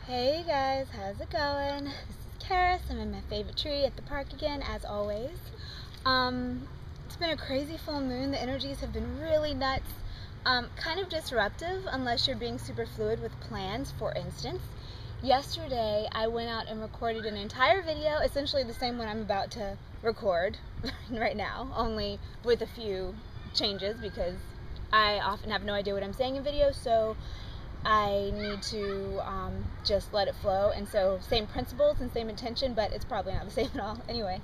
Hey guys, how's it going? This is Charis. I'm in my favorite tree at the park again, as always. It's been a crazy full moon. The energies have been really nuts. Kind of disruptive unless you're being super fluid with plans. For instance, yesterday I went out and recorded an entire video, essentially the same one I'm about to record right now, only with a few changes because I often have no idea what I'm saying in videos, so I need to just let it flow. And so same principles and same intention, but it's probably not the same at all anyway.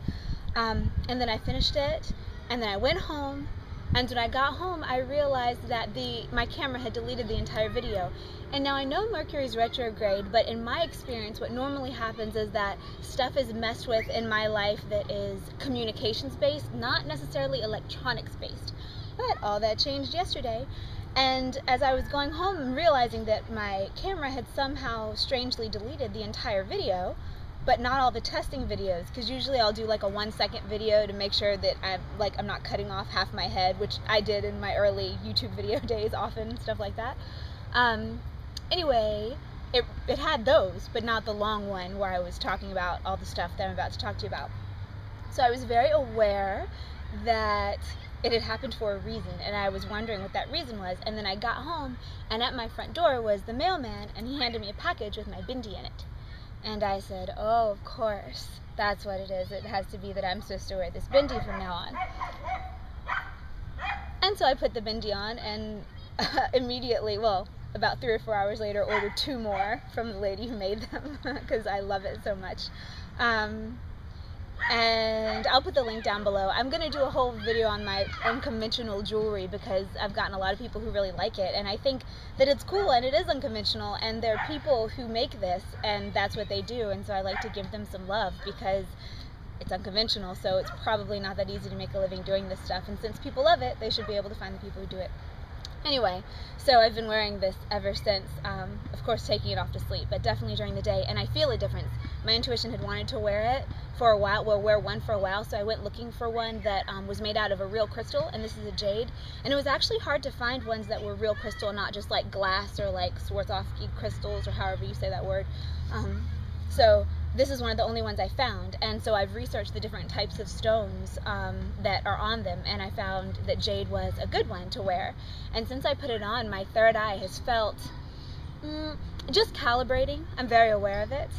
And then I finished it, and then I went home, and when I got home I realized that my camera had deleted the entire video. And now I know Mercury's retrograde, but in my experience what normally happens is that stuff is messed with in my life that is communications based, not necessarily electronics based. But all that changed yesterday. And as I was going home and realizing that my camera had somehow strangely deleted the entire video, but not all the testing videos, because usually I'll do like a 1-second video to make sure that I'm not cutting off half my head, which I did in my early YouTube video days often, stuff like that. Anyway, it had those, but not the long one where I was talking about all the stuff that I'm about to talk to you about. So I was very aware that it had happened for a reason, and I was wondering what that reason was. And then I got home, and at my front door was the mailman, and he handed me a package with my bindi in it. And I said, oh, of course, that's what it is. It has to be that I'm supposed to wear this bindi from now on. And so I put the bindi on, and immediately, well, about 3 or 4 hours later, ordered 2 more from the lady who made them, because I love it so much. And I'll put the link down below. I'm going to do a whole video on my unconventional jewelry because I've gotten a lot of people who really like it, and I think that it's cool and it is unconventional, and there are people who make this and that's what they do, and so I like to give them some love because it's unconventional, so it's probably not that easy to make a living doing this stuff, and since people love it, they should be able to find the people who do it. Anyway, so I've been wearing this ever since, of course taking it off to sleep, but definitely during the day, and I feel a difference. My intuition had wanted to wear it for a while, wear one for a while, so I went looking for one that was made out of a real crystal, and this is a jade, and it was actually hard to find ones that were real crystal, not just like glass or like Swarovski crystals or however you say that word. So this is one of the only ones I found, and so I've researched the different types of stones that are on them, and I found that jade was a good one to wear. And since I put it on, my third eye has felt just calibrating. I'm very aware of it,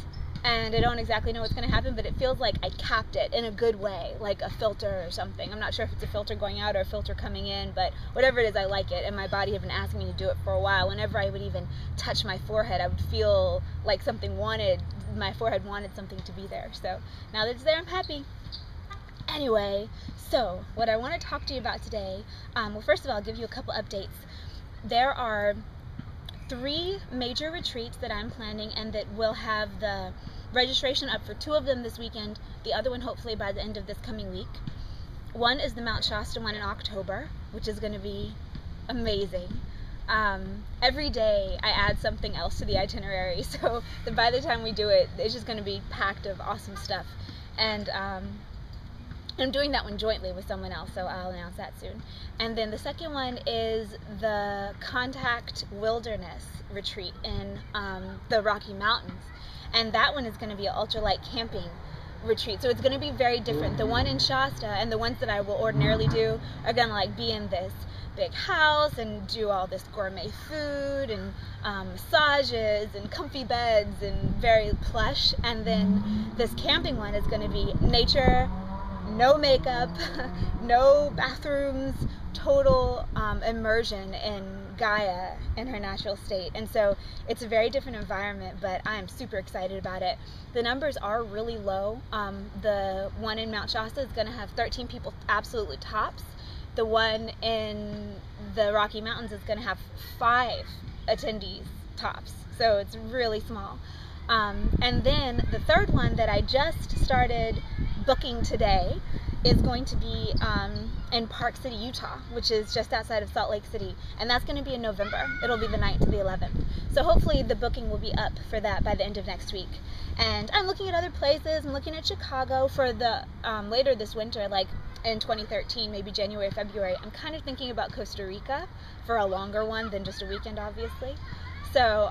and I don't exactly know what's going to happen, but it feels like I capped it in a good way, like a filter or something. I'm not sure if it's a filter going out or a filter coming in, but whatever it is, I like it, and my body had been asking me to do it for a while. Whenever I would even touch my forehead, I would feel like my forehead wanted something to be there. So now that it's there, I'm happy. Anyway, so what I want to talk to you about today, well, first of all, I'll give you a couple updates. There are 3 major retreats that I'm planning, and that will have the registration up for 2 of them this weekend, the other one hopefully by the end of this coming week. One is the Mount Shasta one in October, which is going to be amazing. Every day I add something else to the itinerary, so that by the time we do it, it's just going to be packed of awesome stuff. And I'm doing that one jointly with someone else, so I'll announce that soon. And then the second one is the Contact Wilderness retreat in the Rocky Mountains, and that one is going to be an ultralight camping retreat, so it's going to be very different. The one in Shasta and the ones that I will ordinarily do are going to like be in this big house and do all this gourmet food and massages and comfy beds and very plush. And then this camping one is going to be nature, no makeup, no bathrooms, total immersion in Gaia in her natural state. And so it's a very different environment, but I'm super excited about it. The numbers are really low. The one in Mount Shasta is going to have 13 people absolutely tops. The one in the Rocky Mountains is going to have 5 attendees tops, so it's really small. And then the third one that I just started booking today is going to be in Park City, Utah, which is just outside of Salt Lake City, and that's going to be in November. It'll be the 9th to the 11th. So hopefully the booking will be up for that by the end of next week. And I'm looking at other places. I'm looking at Chicago for the later this winter, like in 2013, maybe January, February. I'm kind of thinking about Costa Rica for a longer one than just a weekend, obviously. So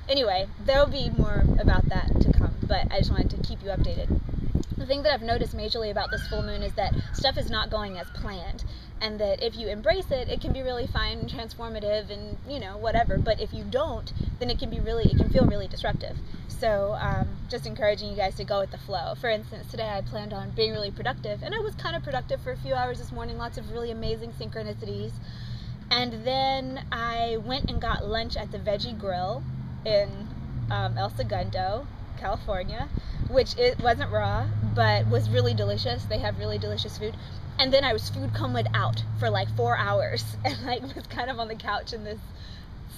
anyway, there'll be more about that to come, but I just wanted to keep you updated. The thing that I've noticed majorly about this full moon is that stuff is not going as planned, and that if you embrace it, it can be really fine and transformative and, you know, whatever. But if you don't, then it can feel really disruptive. So just encouraging you guys to go with the flow. For instance, today I planned on being really productive, and I was kind of productive for a few hours this morning, lots of really amazing synchronicities. And then I went and got lunch at the Veggie Grill in El Segundo, California, which it wasn't raw, but was really delicious. They have really delicious food. And then I was food comed out for like 4 hours, and like was kind of on the couch in this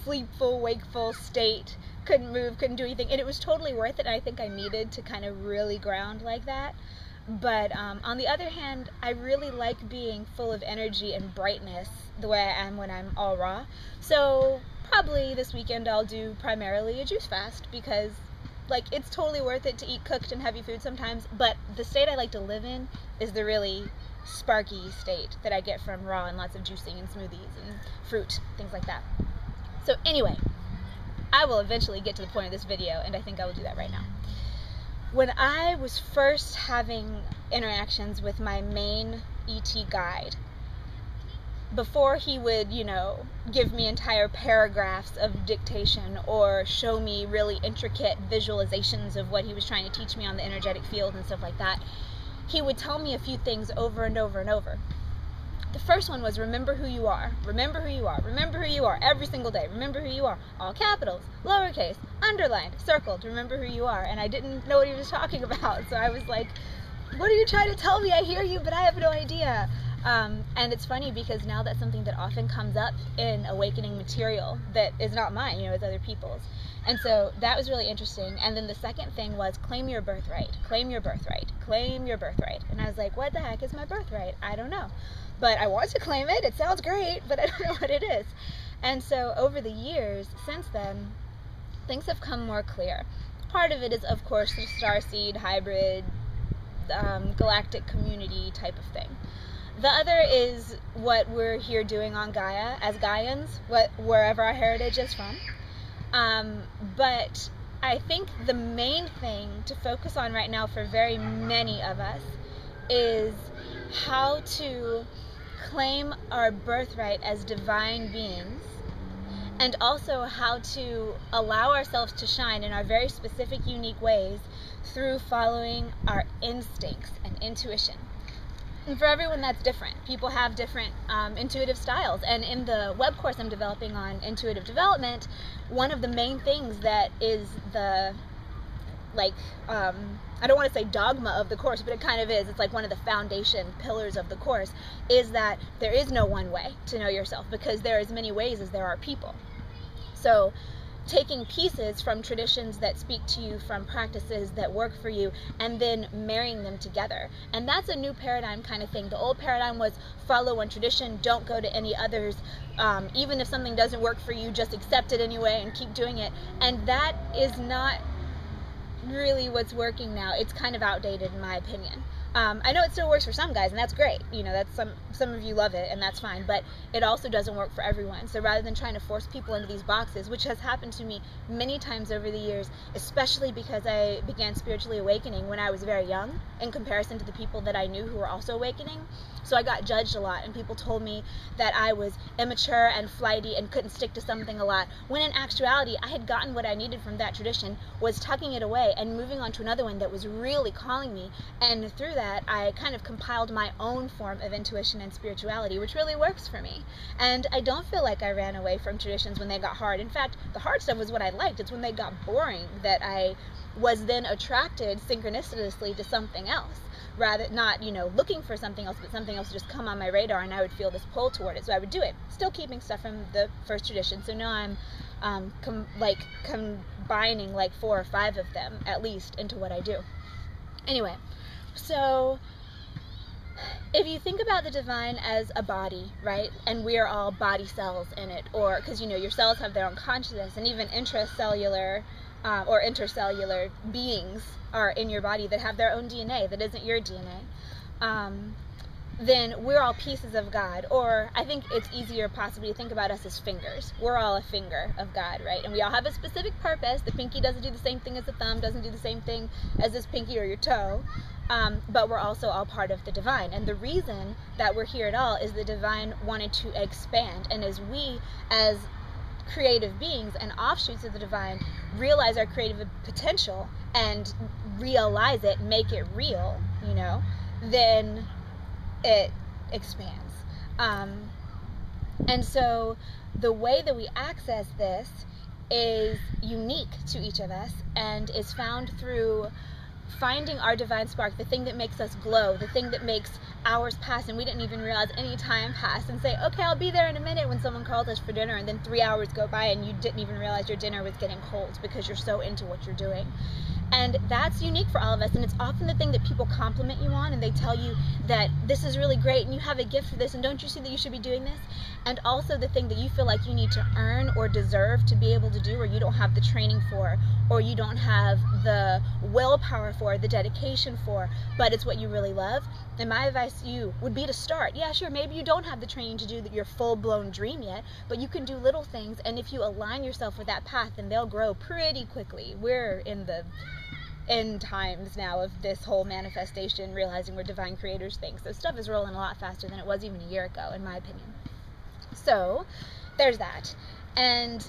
sleepful, wakeful state. Couldn't move, couldn't do anything, and it was totally worth it. And I think I needed to kind of really ground like that. But on the other hand, I really like being full of energy and brightness the way I am when I'm all raw. So probably this weekend I'll do primarily a juice fast, because like it's totally worth it to eat cooked and heavy food sometimes, but the state I like to live in is the really sparky state that I get from raw and lots of juicing and smoothies and fruit, things like that. So anyway, I will eventually get to the point of this video, and I think I will do that right now. When I was first having interactions with my main ET guide, before he would, you know, give me entire paragraphs of dictation or show me really intricate visualizations of what he was trying to teach me on the energetic field and stuff like that, he would tell me a few things over and over and over. The first one was, remember who you are, remember who you are, remember who you are, every single day, remember who you are, all capitals, lowercase, underlined, circled, remember who you are. And I didn't know what he was talking about, so I was like, what are you trying to tell me? I hear you, but I have no idea. And it's funny because now that's something that often comes up in awakening material that is not mine, you know, it's other people's. And so that was really interesting. And then the second thing was, claim your birthright, claim your birthright, claim your birthright. And I was like, what the heck is my birthright? I don't know. But I want to claim it. It sounds great, but I don't know what it is. And so over the years since then, things have come more clear. Part of it is, of course, the Starseed, hybrid, galactic community type of thing. The other is what we're here doing on Gaia as Gaians, wherever our heritage is from. But I think the main thing to focus on right now for very many of us is how to claim our birthright as divine beings, and also how to allow ourselves to shine in our very specific, unique ways through following our instincts and intuition. And for everyone, that's different. People have different intuitive styles. And in the web course I'm developing on intuitive development, one of the main things that is the, like, I don't want to say dogma of the course, but it kind of is. It's like one of the foundation pillars of the course, is that there is no one way to know yourself, because there are as many ways as there are people. So taking pieces from traditions that speak to you, from practices that work for you, and then marrying them together. And that's a new paradigm kind of thing. The old paradigm was follow one tradition, don't go to any others. Even if something doesn't work for you, just accept it anyway and keep doing it. And that is not really what's working now. It's kind of outdated in my opinion. I know it still works for some guys, and that's great. You know, that's some of you love it, and that's fine, but it also doesn't work for everyone. So rather than trying to force people into these boxes, which has happened to me many times over the years, especially because I began spiritually awakening when I was very young in comparison to the people that I knew who were also awakening. So I got judged a lot, and people told me that I was immature and flighty and couldn't stick to something a lot, when in actuality I had gotten what I needed from that tradition, was tucking it away and moving on to another one that was really calling me. And through that, I kind of compiled my own form of intuition and spirituality, which really works for me. And I don't feel like I ran away from traditions when they got hard. In fact, the hard stuff was what I liked. It's when they got boring that I was then attracted synchronistically to something else. Rather, not, you know, looking for something else, but something else would just come on my radar and I would feel this pull toward it. So I would do it, still keeping stuff from the first tradition. So now I'm combining like 4 or 5 of them at least into what I do. Anyway, so if you think about the divine as a body, right, and we are all body cells in it, or because, you know, your cells have their own consciousness, and even intracellular or intercellular beings are in your body that have their own DNA that isn't your DNA. then we're all pieces of God. Or I think it's easier possibly to think about us as fingers. We're all a finger of God, right? And we all have a specific purpose. The pinky doesn't do the same thing as the thumb, doesn't do the same thing as this pinky or your toe. But we're also all part of the divine. And the reason that we're here at all is the divine wanted to expand. And as we, as creative beings and offshoots of the divine, realize our creative potential and realize it, make it real, you know, then it expands. And so the way that we access this is unique to each of us and is found through finding our divine spark, the thing that makes us glow, the thing that makes hours pass and we didn't even realize any time passed, and say, okay, I'll be there in a minute, when someone called us for dinner, and then 3 hours go by and you didn't even realize your dinner was getting cold because you're so into what you're doing. And that's unique for all of us, and it's often the thing that people compliment you on, and they tell you that this is really great and you have a gift for this, and don't you see that you should be doing this? And also the thing that you feel like you need to earn or deserve to be able to do, or you don't have the training for, or you don't have the willpower for, the dedication for, but it's what you really love. And my advice to you would be to start. Yeah, sure, maybe you don't have the training to do your full-blown dream yet, but you can do little things, and if you align yourself with that path, then they'll grow pretty quickly. We're in the end times now of this whole manifestation, realizing we're divine creators thing. So stuff is rolling a lot faster than it was even a year ago, in my opinion. So there's that. And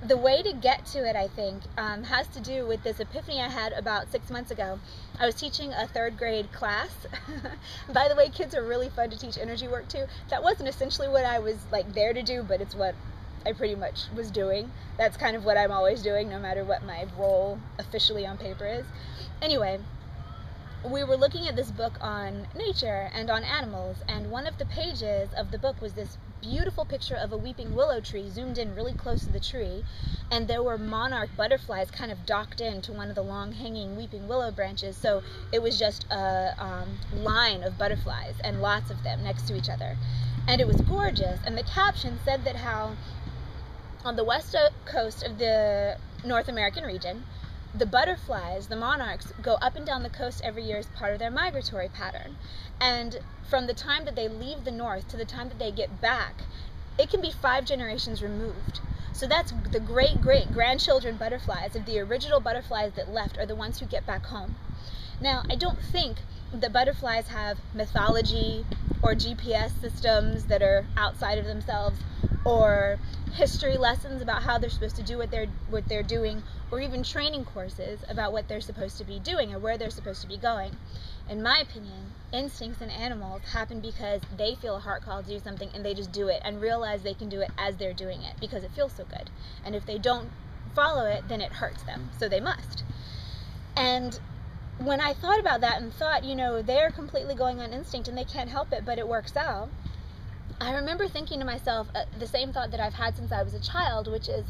the way to get to it, I think, has to do with this epiphany I had about 6 months ago. I was teaching a 3rd grade class. By the way, kids are really fun to teach energy work to. That wasn't essentially what I was like there to do, but it's what I pretty much was doing. That's kind of what I'm always doing, no matter what my role officially on paper is. Anyway, we were looking at this book on nature and on animals, and one of the pages of the book was this beautiful picture of a weeping willow tree zoomed in really close to the tree, and there were monarch butterflies kind of docked into one of the long hanging weeping willow branches. So it was just a line of butterflies, and lots of them next to each other, and it was gorgeous. And the caption said that how on the west coast of the North American region, the butterflies, the monarchs, go up and down the coast every year as part of their migratory pattern. And from the time that they leave the north to the time that they get back, it can be 5 generations removed. So that's the great-great-grandchildren butterflies of the original butterflies that left are the ones who get back home. Now, I don't think that butterflies have mythology or GPS systems that are outside of themselves, or history lessons about how they're supposed to do what they're doing, or even training courses about what they're supposed to be doing or where they're supposed to be going. In my opinion, instincts in animals happen because they feel a heart call to do something and they just do it and realize they can do it as they're doing it because it feels so good. And if they don't follow it, then it hurts them, so they must. And when I thought about that and thought, you know, they're completely going on instinct and they can't help it, but it works out, I remember thinking to myself the same thought that I've had since I was a child, which is,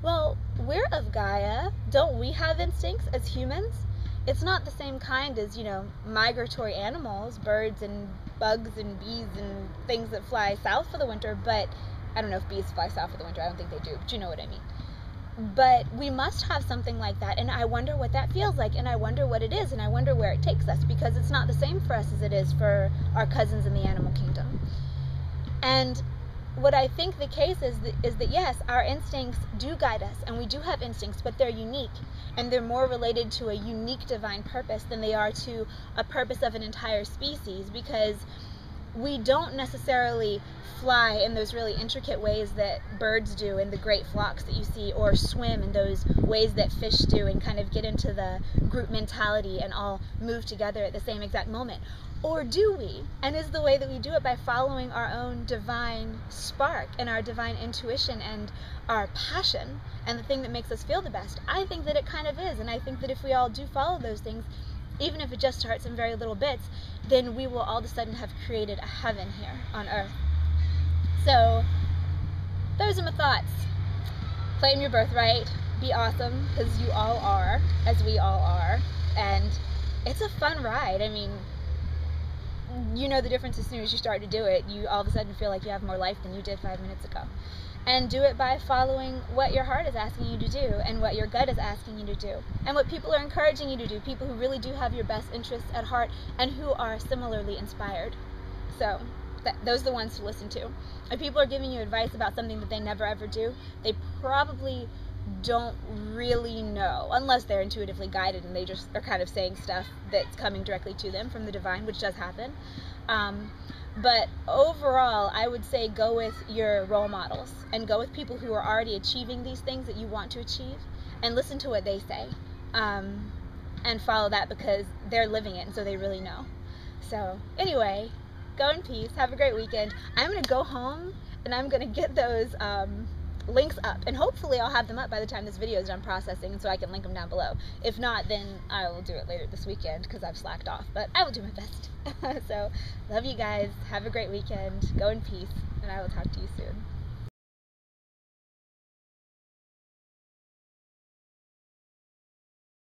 well, we're of Gaia. Don't we have instincts as humans? It's not the same kind as, you know, migratory animals, birds and bugs and bees and things that fly south for the winter, but I don't know if bees fly south for the winter. I don't think they do, but you know what I mean. But we must have something like that, and I wonder what that feels like, and I wonder what it is, and I wonder where it takes us, because it's not the same for us as it is for our cousins in the animal kingdom. And what I think the case is that yes, our instincts do guide us, and we do have instincts, but they're unique, and they're more related to a unique divine purpose than they are to a purpose of an entire species, because we don't necessarily fly in those really intricate ways that birds do in the great flocks that you see, or swim in those ways that fish do and kind of get into the group mentality and all move together at the same exact moment. Or do we? And is the way that we do it by following our own divine spark and our divine intuition and our passion and the thing that makes us feel the best? I think that it kind of is, and I think that if we all do follow those things, even if it just starts in very little bits, then we will all of a sudden have created a heaven here on earth. So, those are my thoughts. Claim your birthright. Be awesome, because you all are, as we all are. And it's a fun ride. I mean, you know the difference as soon as you start to do it. You all of a sudden feel like you have more life than you did 5 minutes ago. And do it by following what your heart is asking you to do, and what your gut is asking you to do, and what people are encouraging you to do, people who really do have your best interests at heart and who are similarly inspired. So those are the ones to listen to. If people are giving you advice about something that they never ever do, they probably don't really know, unless they're intuitively guided and they just are kind of saying stuff that's coming directly to them from the divine, which does happen. But overall, I would say go with your role models and go with people who are already achieving these things that you want to achieve, and listen to what they say, and follow that, because they're living it and so they really know. So anyway, go in peace, have a great weekend. I'm going to go home and I'm going to get those links up, and hopefully I'll have them up by the time this video is done processing, and so I can link them down below. If not, then I will do it later this weekend because I've slacked off, but I will do my best. So love you guys, have a great weekend, go in peace, and I will talk to you soon.